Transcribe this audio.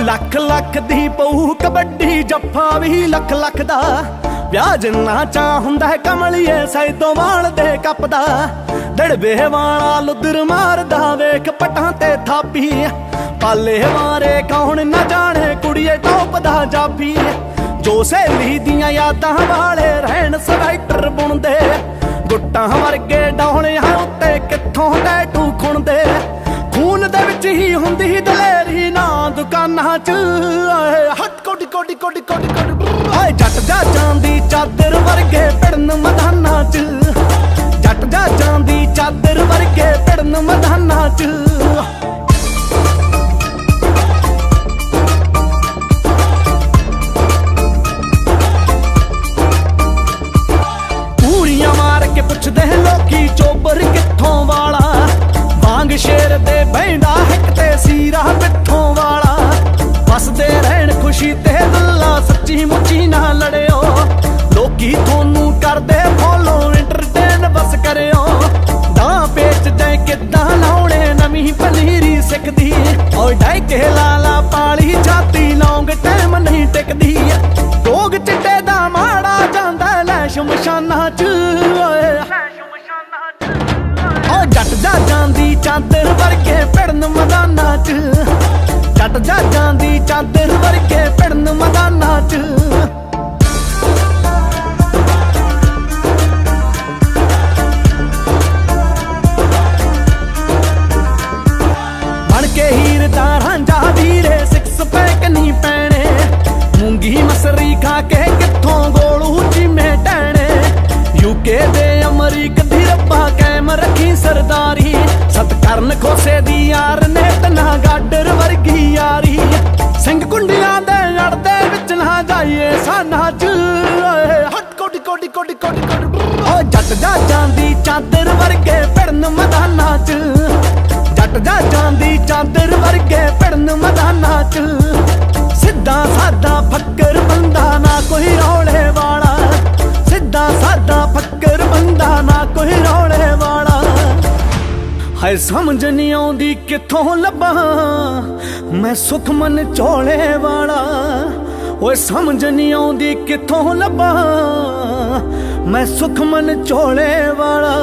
ਲੱਖ ਲੱਖ ਦੀ ਪਊ ਕਬੱਡੀ ਜੱਫਾ ਵੀ ਲੱਖ ਲੱਖ ਦਾ ਵਿਆਹ ਜਿੰਨਾ ਚਾਹ ਹੁੰਦਾ ਹੈ ਕਮਲੀਏ ਸੈਦੋਂ ਵਾਲ ਦੇ ਕੱਪ ਦਾ ਡੜਵੇ ਵਾਲਾ ਲੁੱਦਰ ਮਾਰਦਾ ਵੇਖ ਪਟਾਂ ਤੇ ਥਾਪੀ ਪਾਲੇ ਮਾਰੇ ਕੌਣ ਨਾ ਜਾਣੇ ਕੁੜੀਏ ਟੌਪ ਦਾ ਜਾਪੀ ਜੋ ਸਹੇਲੀ ਦੀਆਂ ਯਾਦਾਂ ਵਾਲੇ ਰਹਿਣ ਸਵੈਟਰ ਬੁਣਦੇ ਗੁੱਟਾਂ ਵਰਗੇ ਡੌਲਿਆਂ ਉੱਤੇ ਕਿੱਥੋਂ ਟੈਟੂ ਖੁਣਦੇ ਖੂਨ ਦੇ ਵਿੱਚ ਹੀ ਹੁੰਦੀ ਦਲੇਰੀ ਨਾ ਦੁਕਾਨਾਂ 'ਚ ਹੱਟ ਕੋਡੀ ਕੋਡੀ ਕੋਡੀ ਕੋਡੀ ਕੋਡੀ ਆਏ ਜੱਟ ਜਾਜਾਂ ਦੀ ਚਾਦਰ ਵਰਗੇ ਪਿੜਨ ਮੈਦਾਨਾਂ 'ਚ ਜੱਟ ਜਾਜਾਂ ਦੀ ਚਾਦਰ ਵਰਗੇ ਪਿੜਨ ਮੈਦਾਨਾਂ 'ਚ ਪੁੱਛਦੇ ਲੋਕੀ ਚੋਬਰ ਕਿੱਥੋਂ ਵਾਲਾ ਵਾਂਗ ਸ਼ੇਰ ਦੇ ਬੈਂਦਾ ਹਿੱਕ ਤੇ ਸੀਰਾ ਪਿੱਥੋਂ ਵਾਲਾ ਵਸਦੇ ਰਹਿਣ ਖੁਸ਼ੀ ਤੇ ਗੱਲਾਂ ਸੱਚੀ ਮੁੱਚੀ ਨਾ ਲੜਿਓ ਲੋਕੀ ਤੁਹਾਨੂੰ ਕਰਦੇ ਫੋਲੋ ਐਂਟਰਟੇਨ ਬਸ ਕਰਿਓ ਦਾ ਪੇਚ ਦੇ ਕਿੱਦਾਂ ਲਾਉਣੇ ਨਵੀਂ ਪਨੀਰੀ ਸਿੱਖਦੀ ਓਏ ਡਾਈ ਕੇ ਲਾਲਾ ਪਾਲੀ ਛਾਤੀ ਲੌਂਗ ਟਾਈਮ ਨਹੀਂ ਟਿਕਦੀ ਰੋਗ ਚਿੱਟੇ ਦਾ ਮਾੜਾ ਜਾਂਦਾ ਲੈ ਸ਼ਮਸ਼ਾਨਾਂ 'ਚ ਜੱਟ ਜਾਜਾਂ ਦੀ ਚਾਦਰ ਵਰਗੇ ਪਿੜਨ ਮੈਦਾਨਾਂ 'ਚ ਜੱਟ ਜਾਜਾਂ ਦੀ ਚਾਦਰ ਵਰਗੇ ਪਿੜਨ ਮੈਦਾਨਾਂ 'ਚ ਬਣ ਕੇ ਹੀਰ ਦਾ ਰਾਂਝਾ ਵੀਰੇ ਸਿਕਸ ਪੈਕ ਨਹੀਂ ਪੈਣੇ ਮੂੰਗੀ ਮਸਰੀ ਖਾ ਕੇ ਕਿੱਥੋਂ ਗੋਲੂ ਜਿਵੇਂ ਟੈਣੇ ਯੂਕੇ ਦੇ ਅਮਰੀਕ ਦੀ ਰੱਬਾ ਕਾਇਮ ਰੱਖੀ ਸਰਦਾਰੀ ਸਤਕਰਨ ਖੋਸੇ ਦੀ ਯਾਰ ਨੇ ਤਨਾ ਗਾਡਰ ਵਰਗੀ ਯਾਰੀ ਸਿੰਘ ਕੁੰਡੀਆਂ ਦੇ ਅੜਦੇ ਵਿੱਚ ਨਾ ਜਾਈਏ ਸਾਨਾ 'ਚ ਹੱਟ ਕੋਡੀ ਕੋਡੀ ਕੋਡੀ ਕੋਡੀ ਕੋਡੀ ਓ ਜੱਟ ਜਾਜਾਂ ਦੀ ਚਾਦਰ ਵਰਗੇ ਪਿੜਨ ਮੈਦਾਨਾਂ 'ਚ ਜੱਟ ਜਾਜਾਂ ਦੀ ਚਾਦਰ ਵਰਗੇ ਪਿੜਨ ਮੈਦਾਨਾਂ 'ਚ ਸਿੱਧਾ ਸਾਦਾ ਫੱਕਰ ਬੰਦਾ ਨਾ ਕੋਈ ਰੌਲੇ ਵਾਲਾ ਸਿੱਧਾ ਸਾਦਾ ਫੱਕਰ ਬੰਦਾ ਨਾ ਕੋਈ ਰੌਲੇ ਵਾਲਾ ਹਾਏ ਸਮਝ ਨਹੀਂ ਆਉਂਦੀ ਕਿੱਥੋਂ ਲੱਭਾਂ ਮੈਂ ਸੁਖਮਨ ਝੋਲੇ ਵਾਲਾ ਓਏ ਸਮਝ ਨਹੀਂ ਆਉਂਦੀ ਕਿੱਥੋਂ ਲੱਭਾਂ ਮੈਂ ਸੁਖਮਨ ਝੋਲੇ ਵਾਲਾ